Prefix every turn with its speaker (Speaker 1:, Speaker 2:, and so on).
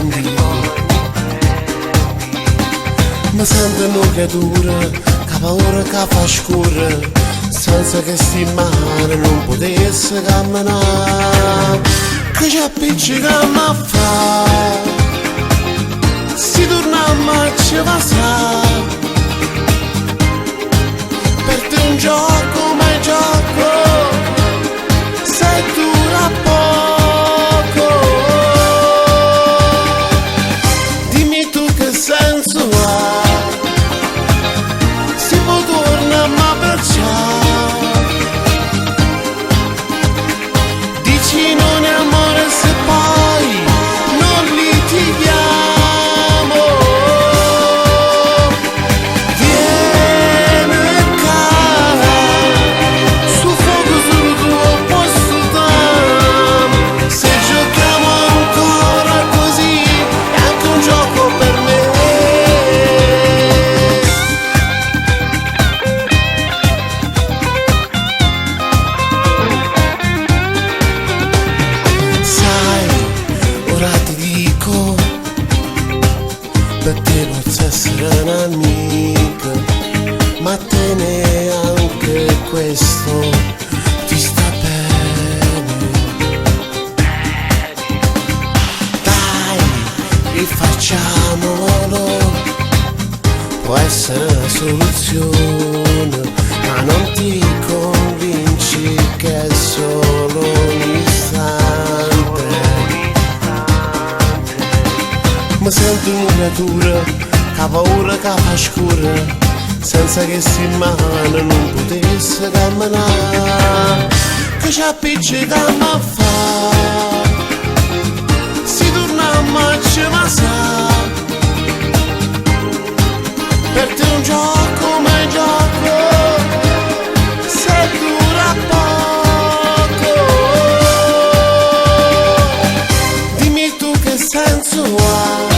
Speaker 1: prendi. Mi sento una creatura che paura che fa scura, senza che sti mani non potesse camminare. Che ci appiccichiamo a fare, si torniamo a ci passare. Per te un gioco, ma il gioco se dura poco. Dimmi tu che senso ha, si può tornare a abbracciare. Dici non è amore se poi non litighiamo. Vieni qua, su fuoco sul tuo posto tam. Se giochiamo ancora così è anche un gioco per me. Ora ti dico, per te posso essere un'amica, ma te neanche questo ti sta bene. Dai, rifacciamolo, può essere una soluzione, ma non ti convinci che è solo un istante. Mi sento una creatura che ha paura che fa scura, senza che sti mani non potesse camminare. Che ci appiccichiamo a fare, si torniamo a ci passare. Per te un gioco, ma il gioco se dura poco. Dimmi tu che senso ha,